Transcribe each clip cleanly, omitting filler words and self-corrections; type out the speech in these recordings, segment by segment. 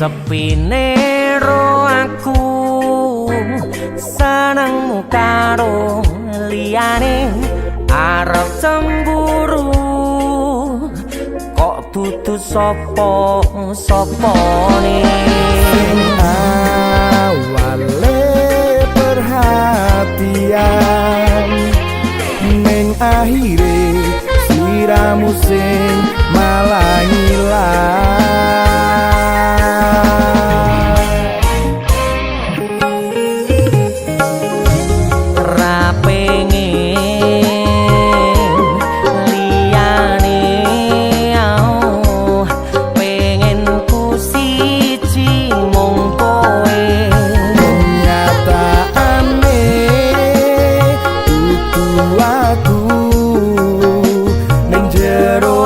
sepine ro aku senengmu karo liyane arep cemburu kok dudu sapa-sapane awale perhatian ning akhire siramu sing malah ngilang pengen liyane pengen ku siji mung kowe kenyataane kudu atu menjero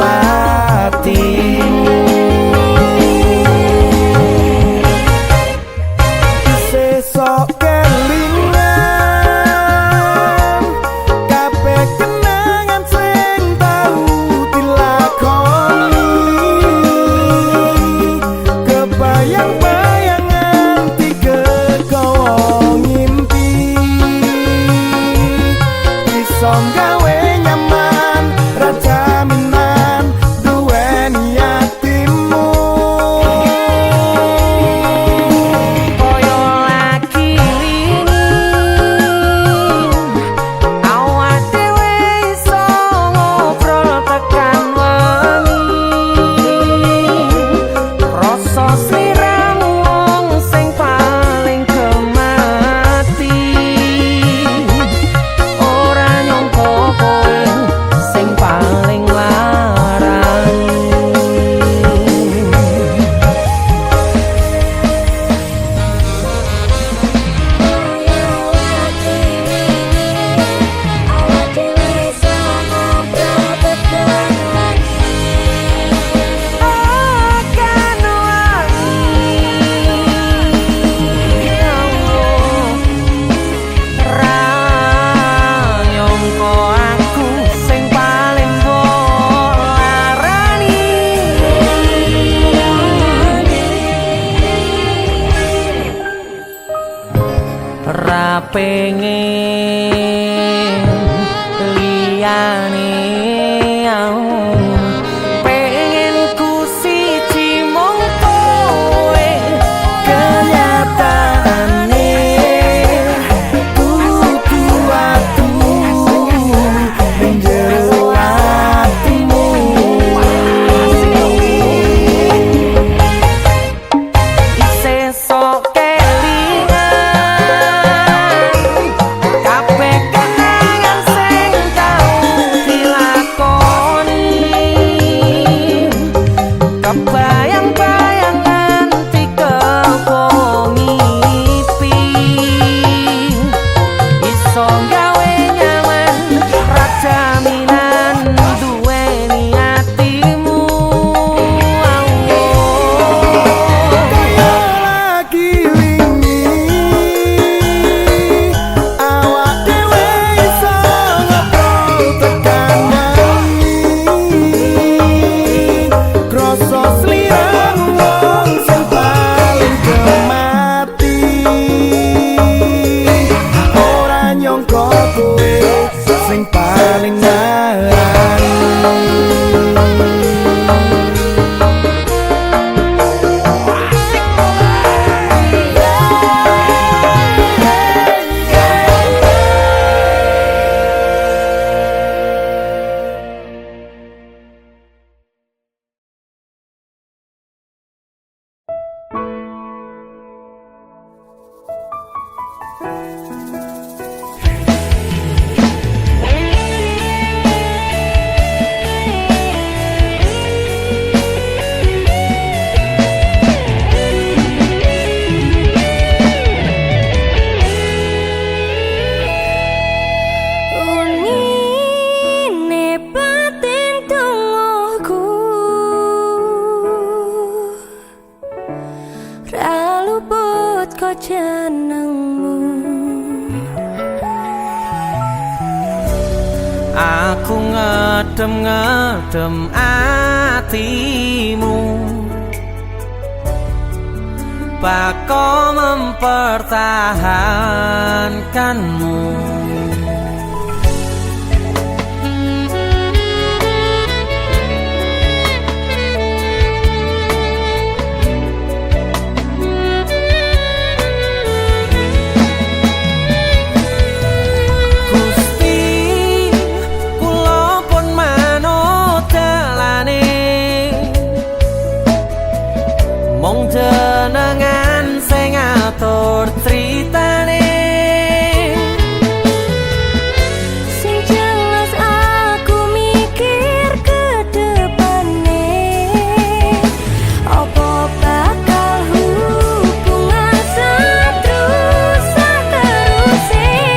atimu sesok sing paling jenengmu aku ngedem-ngedem atimu lupa kau mempertahankanmu. Mong jenengan sing ngatur critane, sing jelas aku mikir ke depane, apa bakal hubungan seterus seterusnya.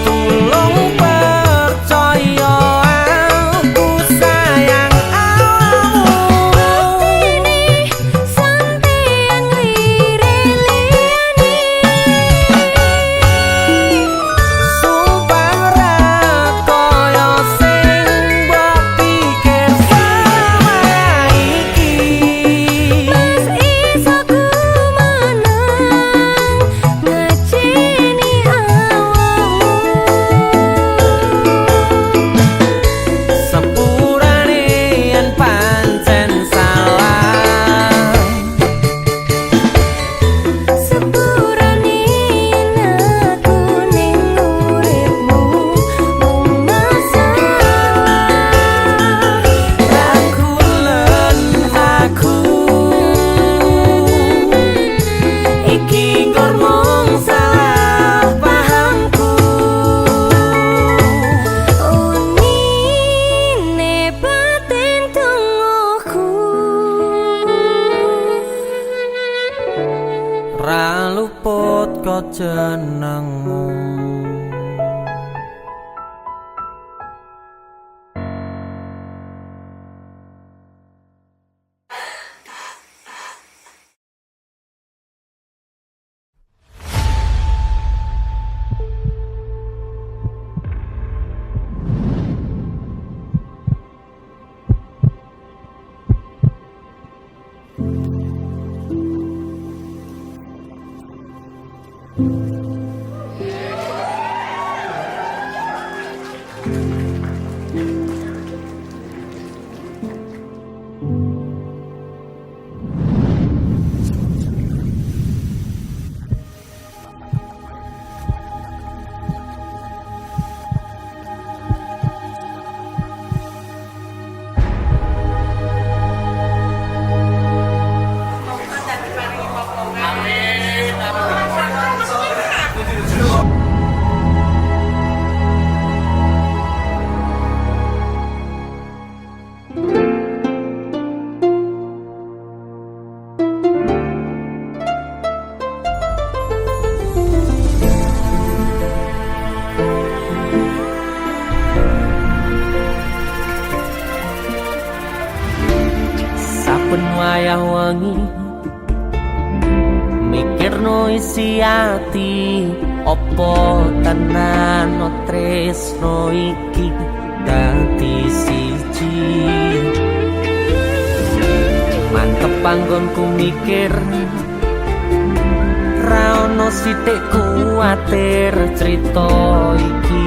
tulung percaya luput kok jenengmu. ben wayah wengi mikirno isi ati opo tenan tresno iki dadi siji mantep panggonku mikir ra ono sithik kuwatir crita iki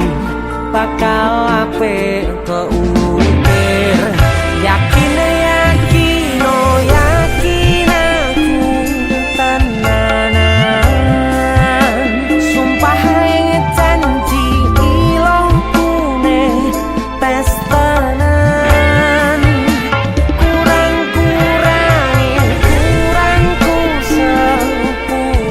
bakal apik keukir yakin aku tenanan sumpah janji ilongku ne tes tenan kurangku sepurane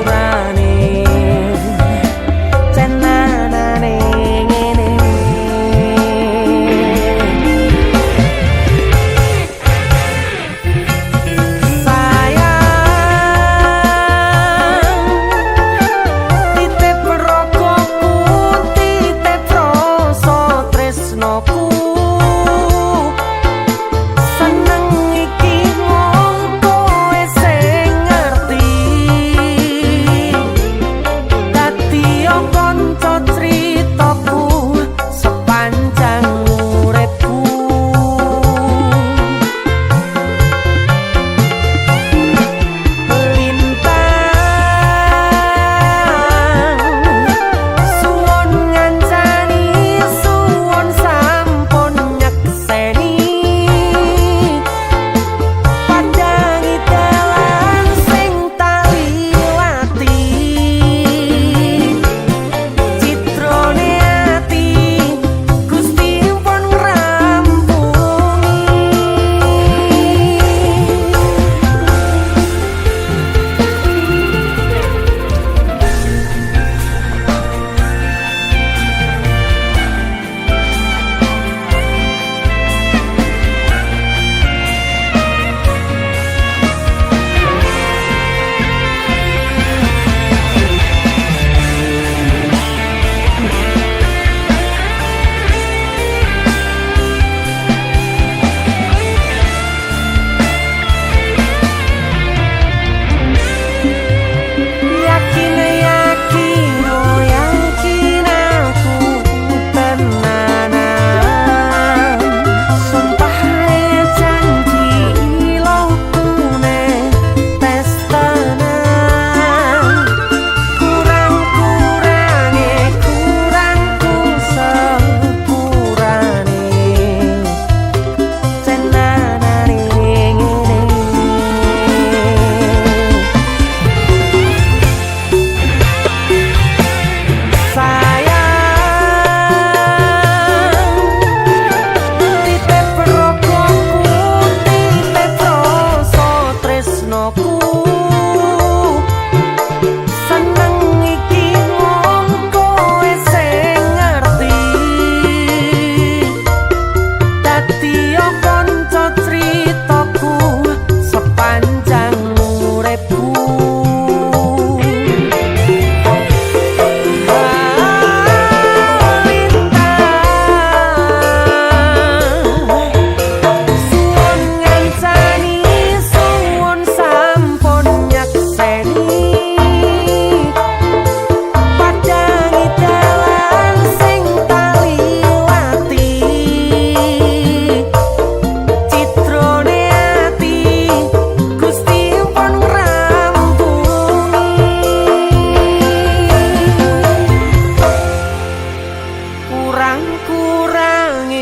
tenanane ngene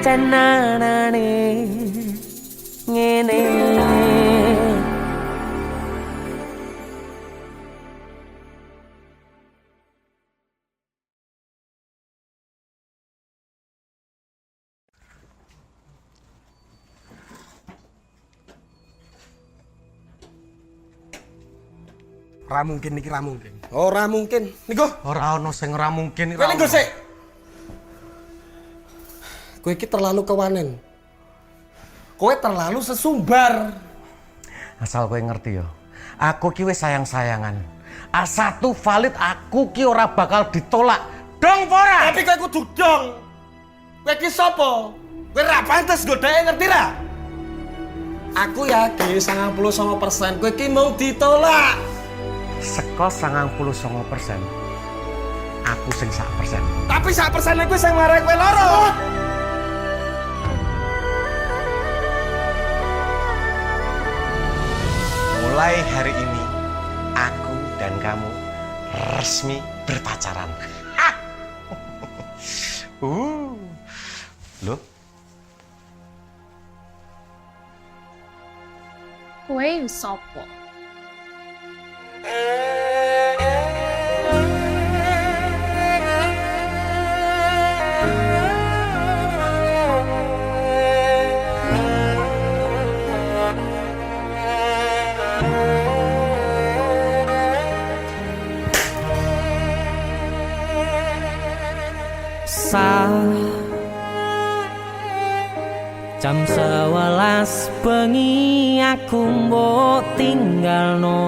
tenanane ngene. Ora mungkin niki, ora mungkin. Ora mungkin. Niku Ora ono sing ora mungkin. kowe niku sik. Kowe iki terlalu kewanen. Kowe terlalu sesumbar. Asal kowe ngerti ya. Aku ki wis sayang-sayangan. A1 valid aku ki ora bakal ditolak. Dong ora? Tapi kowe kudu dong. Kowe iki sapa? Kowe ra pantes godheke ngerti ra? Aku yakin 99% kowe iki mau ditolak. Seko 99%. Aku sing 1%. Tapi 1% iku sing marai kowe loro. Mulai hari ini, aku dan kamu resmi berpacaran. Loh? Kowe sapa? Jam 11 bengi aku mbok tinggalno,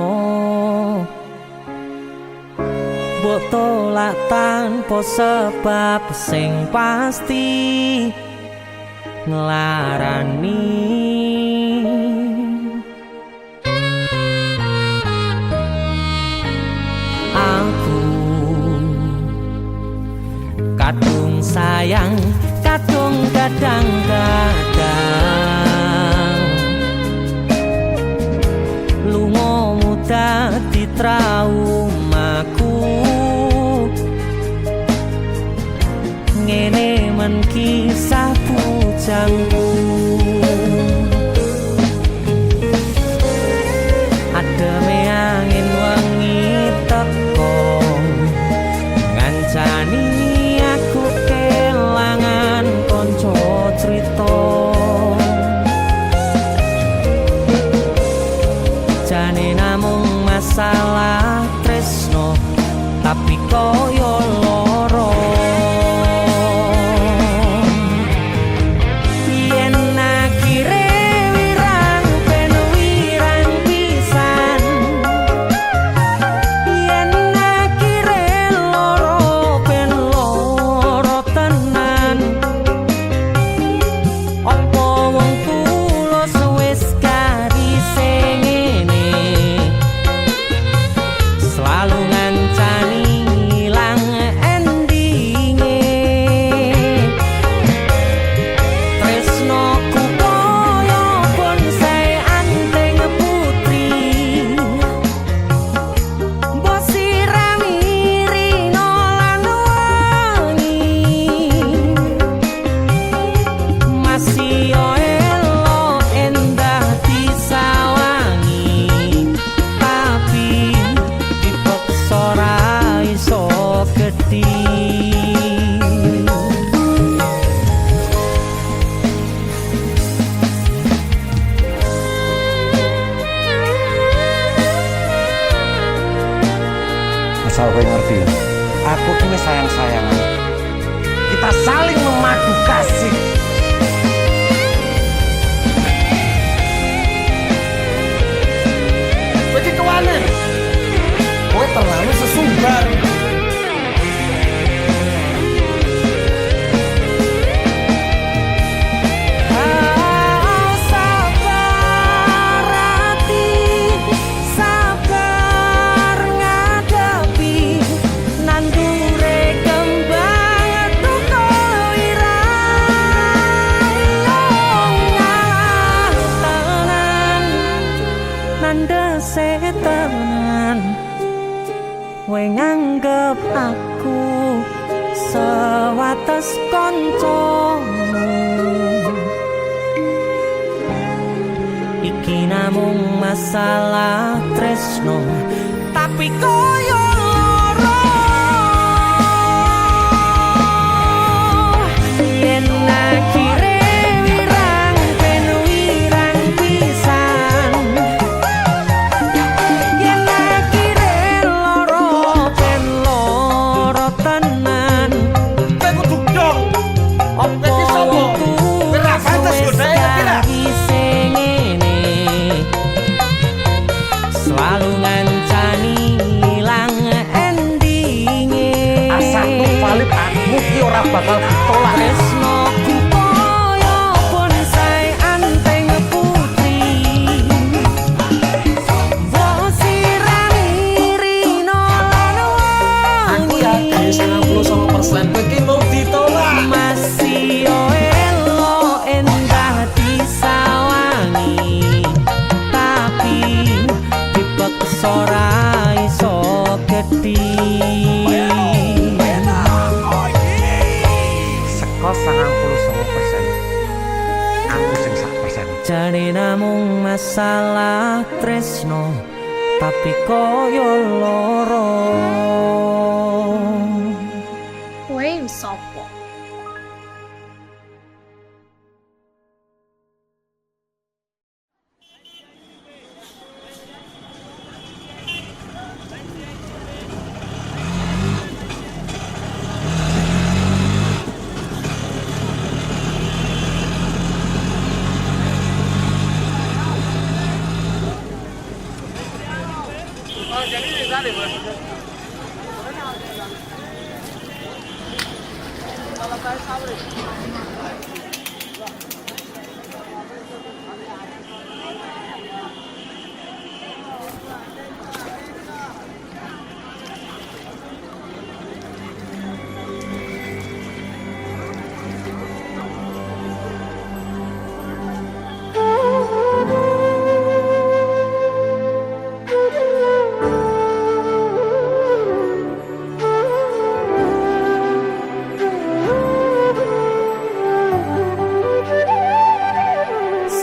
mbok tolak tanpa sebab sing pasti nglarani. Aku kadung sayang, kadung kadang-kadang lungamu dadi traumaku. Ngene men kisah bujangku, ademe angin wengi teko ngancani aku kelangan konco cerita. Jane namung masalah tresno, tapi koyo loro. Yen akhire wirang ben wirang pisan, yen akhire loro ben loro tenan. Apa wong tulus wis karise ngene, selalu ngancani ilang endinge. Tresnoku koyo bonsai anteng putri, mbok sirami rino lan wangi. Masih yo elo endah disawangi, tapi dipaksa ra iso gedhi. Asal kowe ngerti ya, aku ki wis sayang-sayangan. Kita saling memadu kasih. Kowe iki kewane. Kowe terlalu sesumbar. Sabar hati, sabar ngadepi nandure kembang duka wirang tenan, nandese tenan. Kowe nganggep aku sewates koncomu, iki namung masalah tresno, tapi koyo loro. Yen akhire wirang ben wirang pisan, yen akhire loro ben loro tenan. Kowe kudu dong. Kowe iki sapa? Kowe ra pantes godheke ngerti ra? Selalu ngancani ilang endinge. Asal valid aku ki ora bakal ditolak. Tresno persen kowe iki mau ditolak. Masih elo endah disawangi, tapi dipeksa ora iso gedhi. Seko 99%, aku sing 1%. Jane namung masalah tresno, tapi koyo loro. Kowe sopo?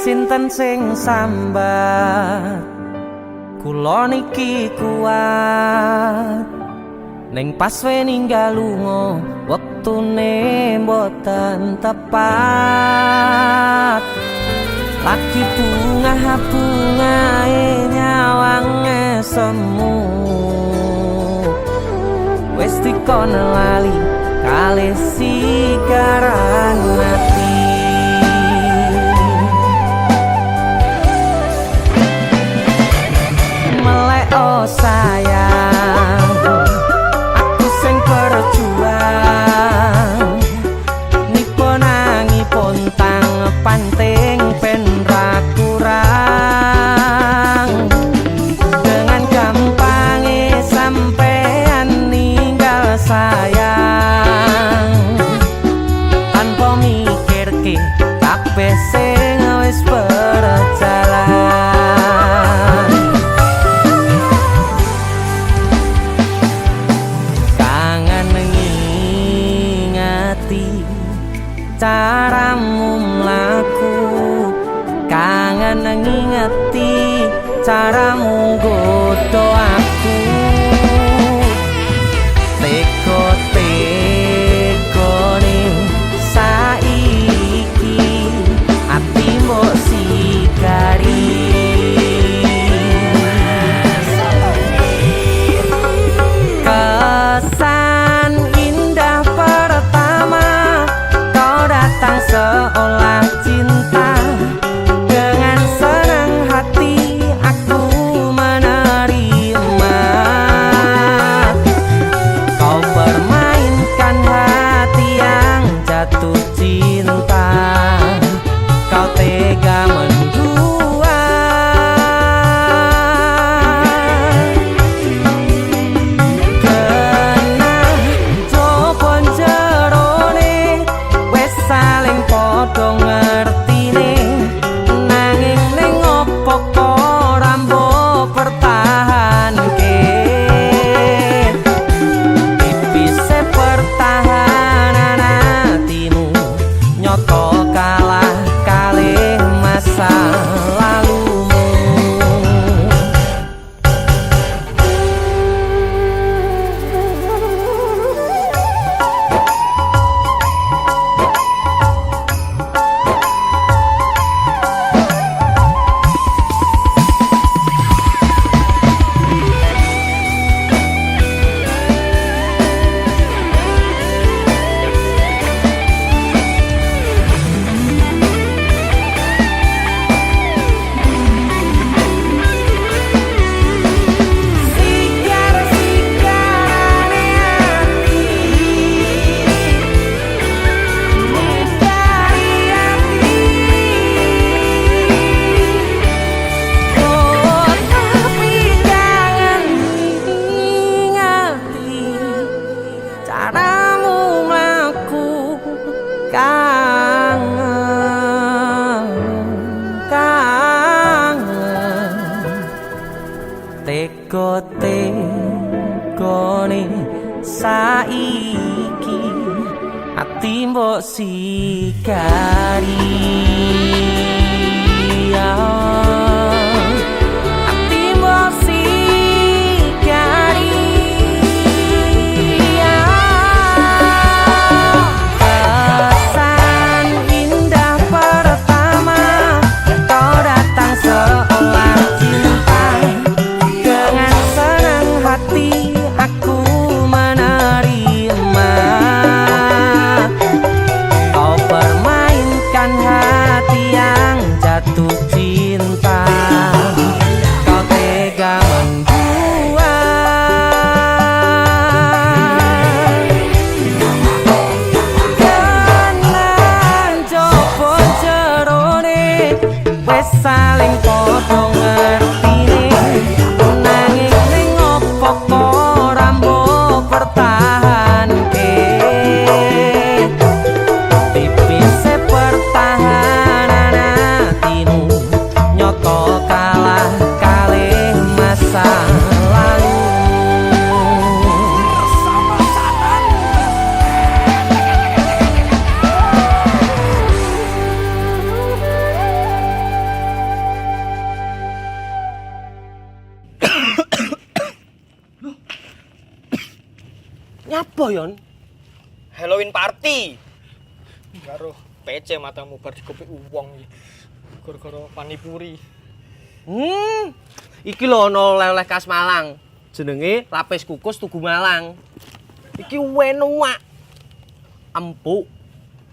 Sinten sing sambat kula niki kuat, ning pas we ninggal lunga wektune mboten tepat. Lagi bungae nyawange semu, wis dikon lali kalih sigaran mati. Oh sayang, aku sing berjuang, nipun nangipun tang panting pen ra kurang. Dengan gampangnya sampean ninggal sayang, tanpa mikirke kabeh sing wis berjalan. Caramu mlaku, kangen ngingeti caramu nggodha aku. Teko-tekone saiki ati mbok sigari. Kesan indah pertama datang seolah cinta, dengan senang hati aku menerima. Tegone saiki ati mbok sikari ati mbok sikari kesan indah pertama kau datang seolah cinta dengan senang hati aku menerima kau permainkan hati yang jatuh cinta kau tega membuat kenan jopo jerone wes saling podo ngertine nanging ning opo kok rambo pertahanke tipise pertahanan hatimu nyoto kalah kalih masa lalu nyapa yon Halloween party. Karo PC matamu bar dikopi uwong iki. Gara-gara panipuri. Iki lho ono oleh-oleh khas Malang. Jenenge lapis kukus Tugu Malang. Iki enak. Empuk,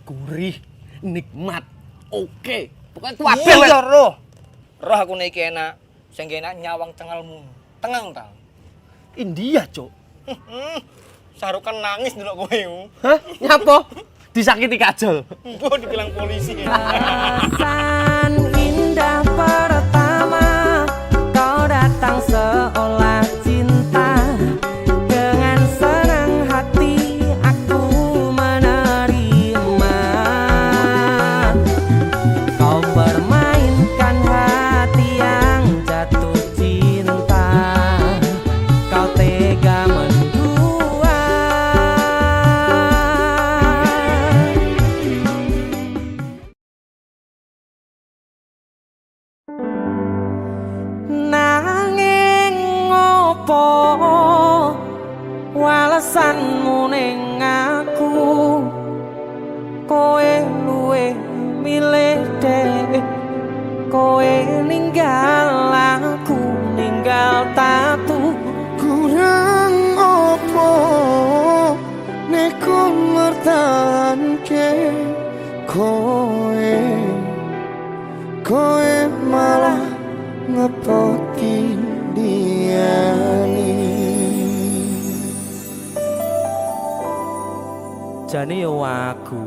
gurih, nikmat. Oke. Pokoknya kuwabe Iya roh. Roh aku nek iki enak. Sing enak nyawang cengalmu. Tengang ta. India, Cuk. Sarukan nangis ndelok kowe. Hah? Nyapa? Disakiti kajol. Mbok dibilang polisi. Kesan indah pertama kau datang seolah cinta dengan senang hati aku menerima kau permainkan hati yang jatuh cinta kau tega menduat nanging ngopo walesanmu ning aku kowe luwe milih dhewe kowe ninggal aku ninggal tatu kurang opo nek kon mertahanke kowe malah ngepoti diani jane yo aku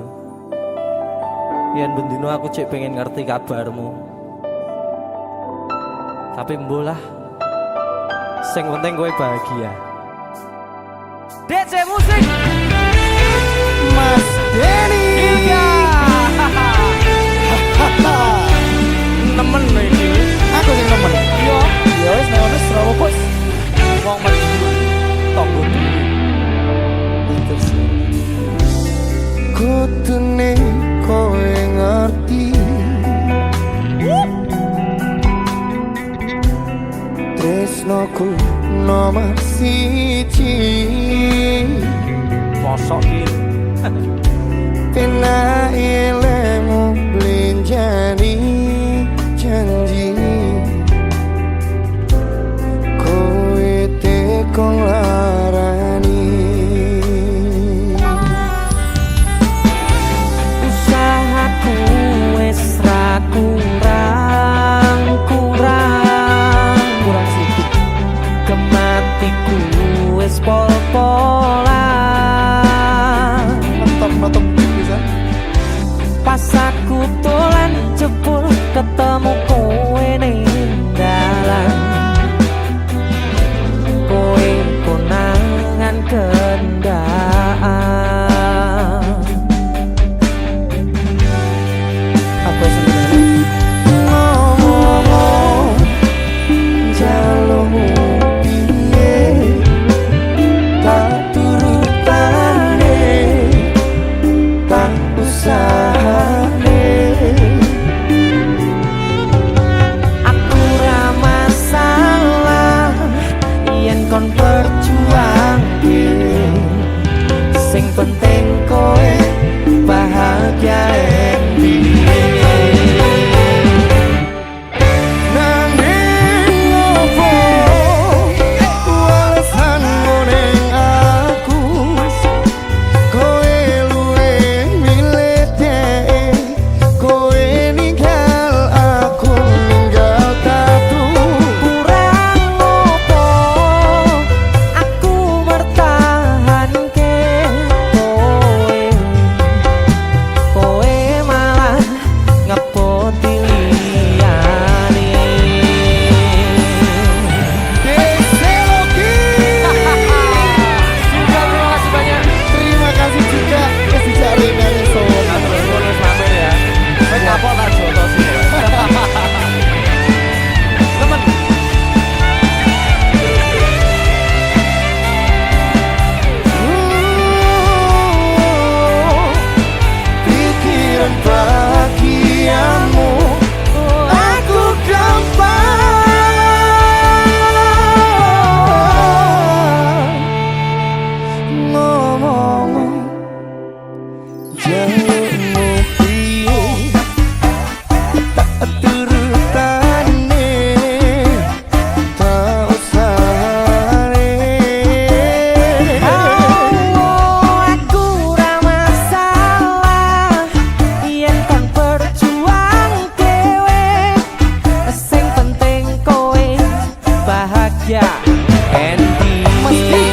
yen bendino aku cek pengen ngerti kabarmu tapi mbolah sing penting kowe bahagia DC musik Mas Denny nemen iki aku sing nemen yo ya wis nek wis rawo bos wong mati tonggo kutune kowe ngerti tresnoku nomor siji mosok iki pena ilmu blenjani janji kowe tekon larani usahaku wis ra kurang sithik kematiku wis pol-polan nonton bisa jalukmu piye tak turutane tak usah aku ora masalah yen kan berjuang dhewe sing penting kowe bahagia endi mesti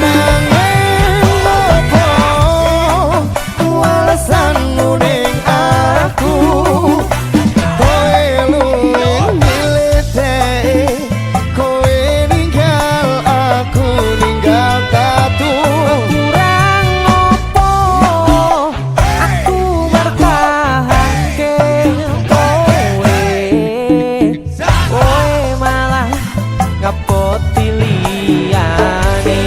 nanging apa walesanmu ning aku kowe luwih milih kowe ninggal aku ninggal tatu kurang opo aku bertahanke kowe malah ngepoti liyane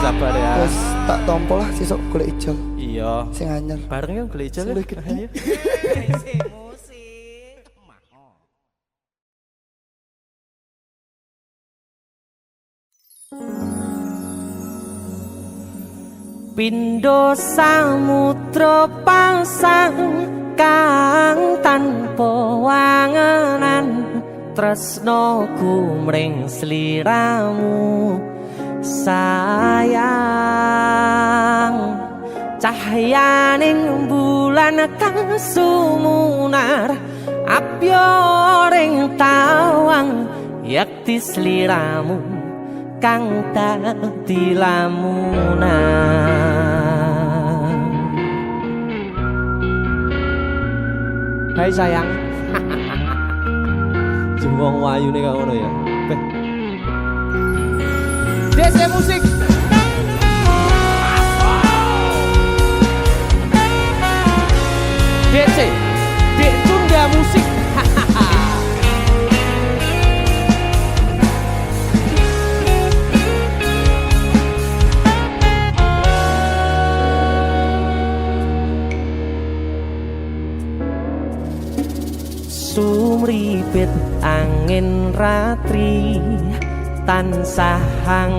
Sabar ya. Terus tak tompo lah sesuk golek ijol Iya. sing anyar. Bareng yo golek ijol. Golek gede. Pindho samudra pasang kang tanpa wangenan tresnoku mring sliramu sayang cahyaning bulan kang sumunar apyoring tawang yakti sliramu kang dadi lamunan. Hai sayang. Jengwong wayune kok ngono ya. Beh. DC musik. DC. Dek Tunda musik. Sumripit angin ratri tansah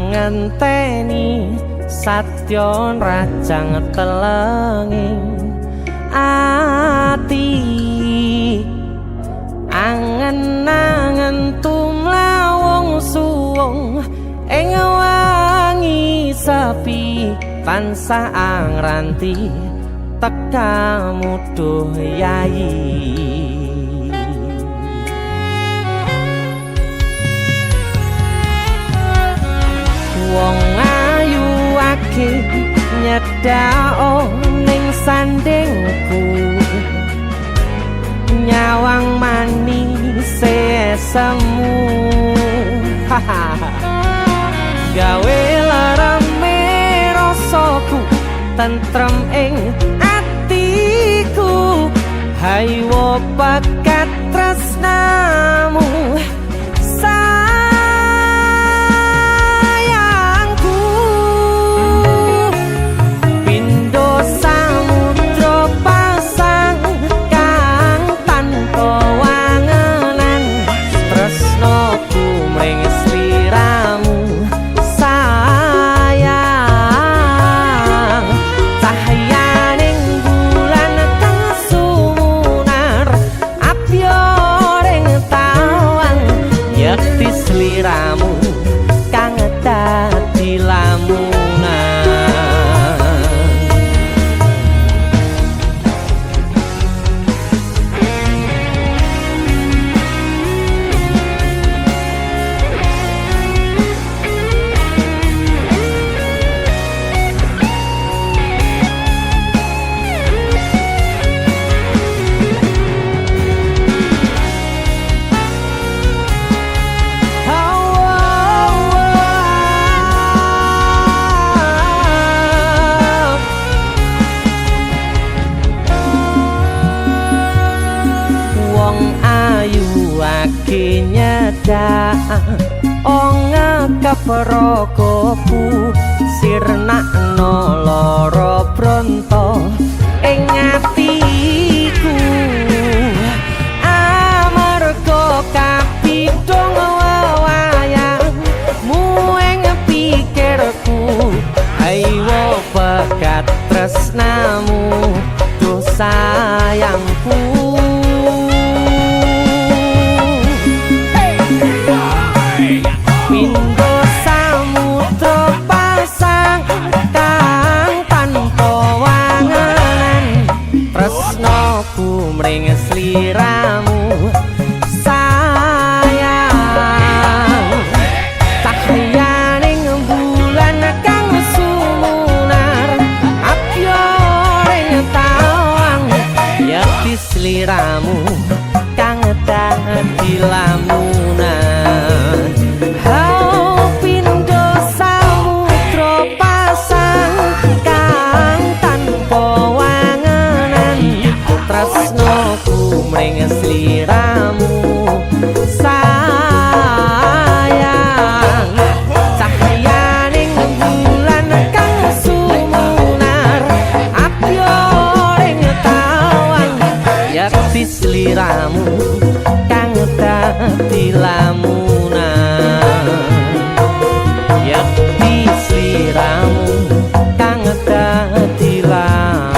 ngenteni satyon rajang telenging ati angen-angen tumlawung suwung ing wangi sepi tansah angranti tekamu duh yayi. Wong ayu akeh nyedhak ning sandingku nyawang manis semu gawe larame rasaku tentrem ing atiku haywo bakat tresnamu ada ongak keperogoku sirna noloro bronto ing atiku amarga kapidong wayangmu ing pikirku ayo pekat tresnamu duh sayangku Pindo samudra pasang kang tanpa wanganan tresnaku mring sliramu sayang cahyaning bulan kang sumunar apyoring tawang yakti sliramu kang dadi lamunan mring sliramu sayang cahyaning bulan kang sumunar apyoring tawang yakti sliramu kang dadi lamunan yakti sliramu kang dadi lamunan.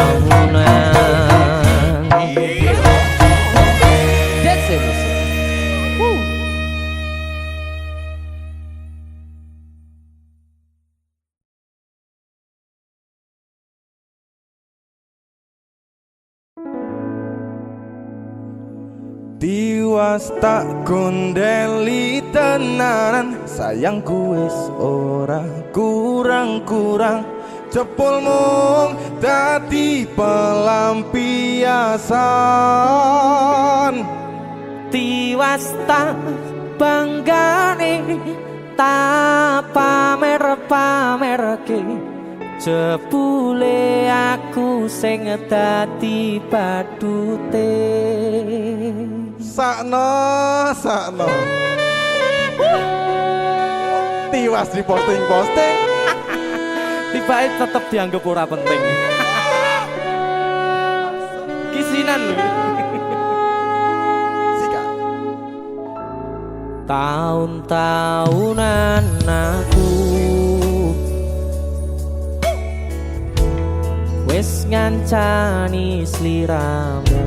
Tiwas tak gondeli tenanan sayangku wis ora kurang-kurang jebul mung dadi pelampiasan Tiwas tak banggane tak pamer-pamerke jebule aku sing dadi badute sakno tiwas di posting tibae tetep dianggap ora penting kisinan lho sikat tahun-tahunan aku wis ngancani sliramu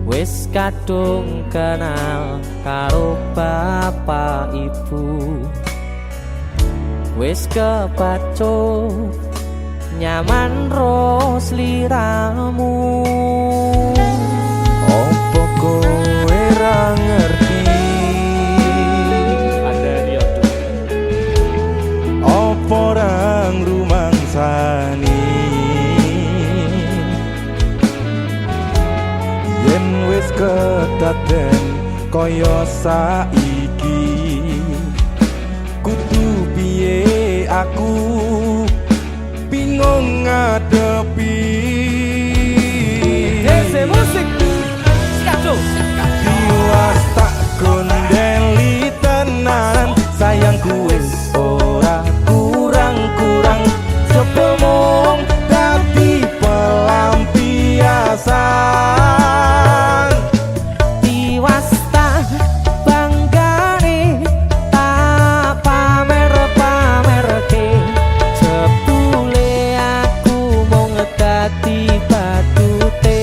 wis kadung kenal karo bapak ibu wis kepacut nyaman ro sliramu opo kowe ra ngerti ada dia tuh opo ra ngrumangsani yen wis kedaden kaya saiki kudu piye aku bingung ngadepi Dese musik skaco tiwas tak gondeli tenan sayangku wis ora kurang-kurang sepemong dadi pelampiasan tiwas tak banggane tak pamer-pamerke jebule aku mung dadi badute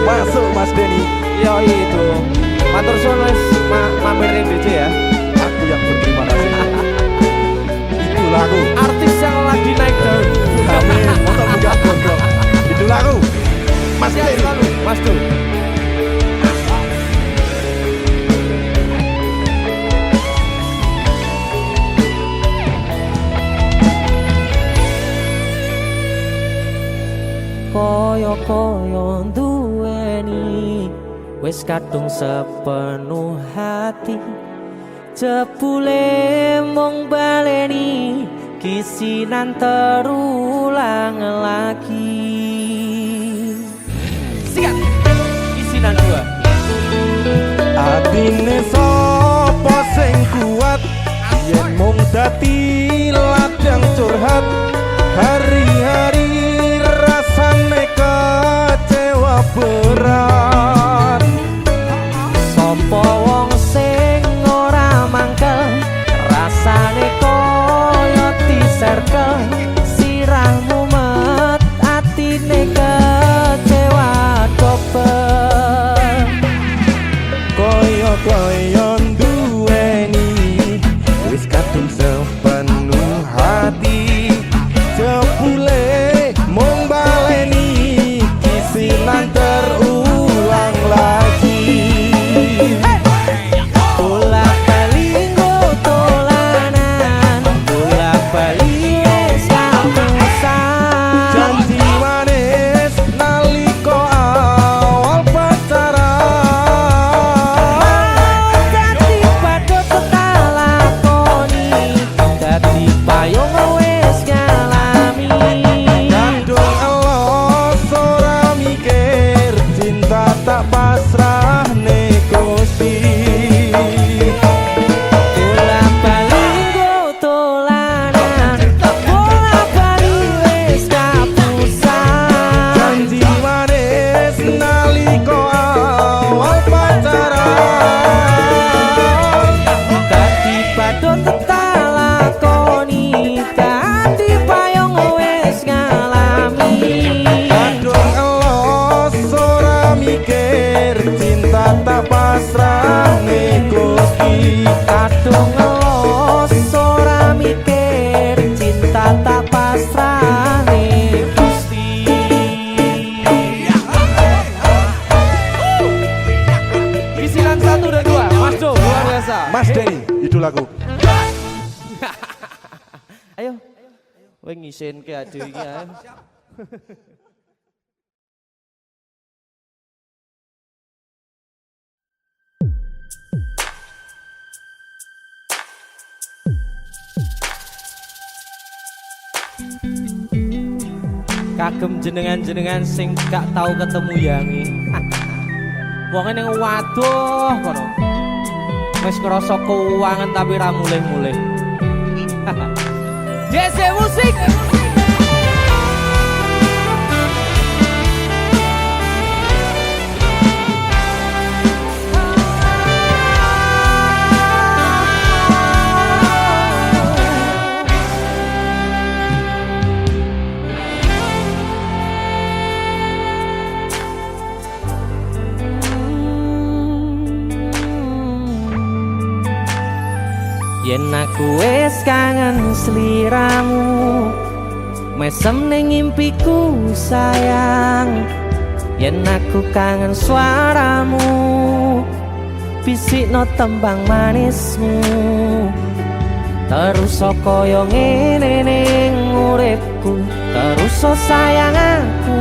masuk Mas Denny yo itu matur suwun wis mampir DC ya aku yang berterima kasih itu lagu artis yang lagi naik daun amin motor buka gondrong itu lagu Mas Denny Mas tuh koyo-koyo duweni wis kadung sepenuh hati jebule mung baleni kisinan terulang lagi Atine sapa sing kuat yen mung dadi ladang curhat hari-hari rasane kecewa berat. Sapa wong sing ora mangkel rasane koyo diserkel sirahmu met atine kecewa dobel Koyo duweni wis kadung sepenuh hati jebule mung baleni kisinan terulang lagi. bolak-balik tolanan bolak-balik wis kapusan Janji manis nalika awal pacaran dadi padha tetalakoni dadi payung wis ngalami kadung elos ora mikir cinta tak pasrah Gusti. bolak-balik tolanan bolak-balik wis kapusan Janji manis nalika awal pacaran dadi padha tetalakoni dadi payung wis ngalami kadung elos ora mikir cinta tak pasrah Gusti. kadung ngelos ora mikir cinta tak pasrah Gusti. Bisilan 1 dan 2 Mas Do luar biasa. Mas Denny idolaku. Ayo kowe ngisenke ade iki ae. Kagem jenengan-jenengan sing gak tau ketemu yangi. Wonge ning waduh kono. Wis ngrasa keuangan tapi ra mulih-mulih. JC Musik. Yen aku wis kangen sliramu mesem ning impiku sayang. Yen aku kangen suaramu bisikno tembang manismu terus kaya ngene ning uripku terus sayang aku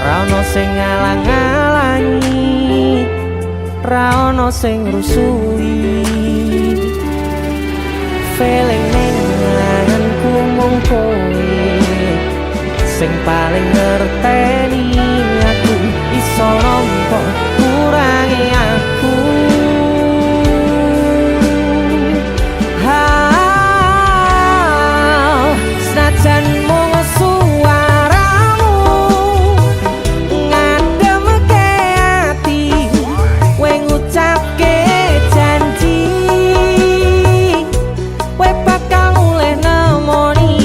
ra ono sing ngalang-alangi ra ono sing rusui feeling ning ngangenku mung kowe sing paling ngerteni aku iso nampa kurangi aku senajan mung suaramu ngademke ati kowe ngucapke janji kowe bakal mulih nemoni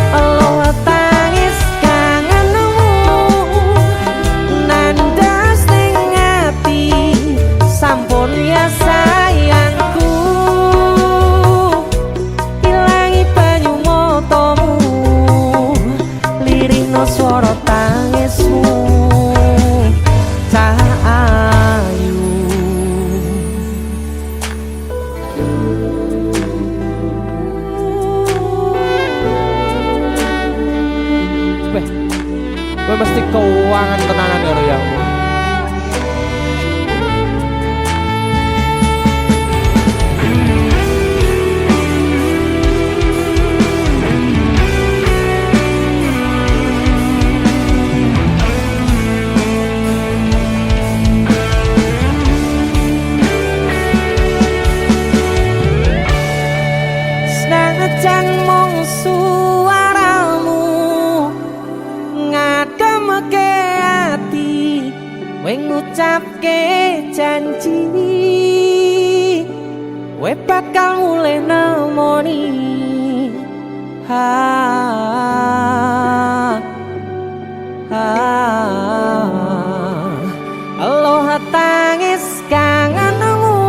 Allah tangis kangenmu nandas ning ati sampun ya sayangku ilangi banyu matamu lirino swara tangismu cah ayu. Weh, kowe mesti keuangan tenanan karo yangmu. ngademke ati kowe ngucapke janji kowe bakal mulai nemoni aloha tangis kangenmu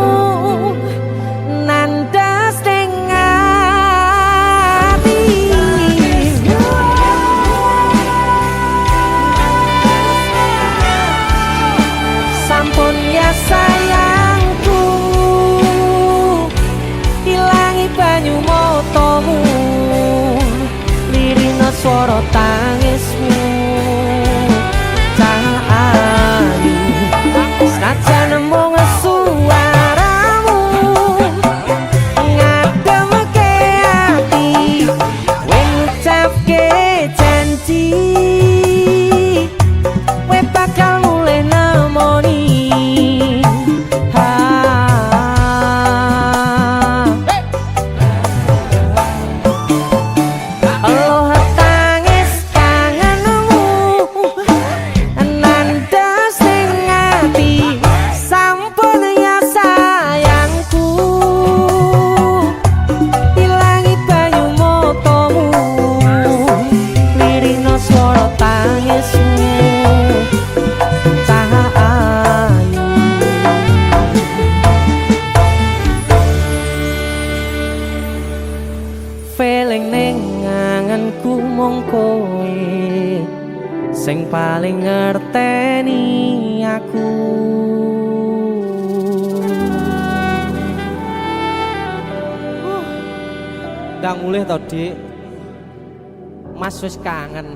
nandas ning ati sampun ya sayangku ilangi banyu motomu lirina swara tangismu ayu senajan mung suaramu ngademke ati kowe ngucapke janji kowe bakal mulai nemoni aloha tangis kangenmu nandas ning ati sampun ya sayangku ilangi banyu motomu lirina swara tangismu cah ayu feeling ning anganku mung kowe sing paling ngerteni aku. Ndang mulih to, Dik. Mas wis kangen.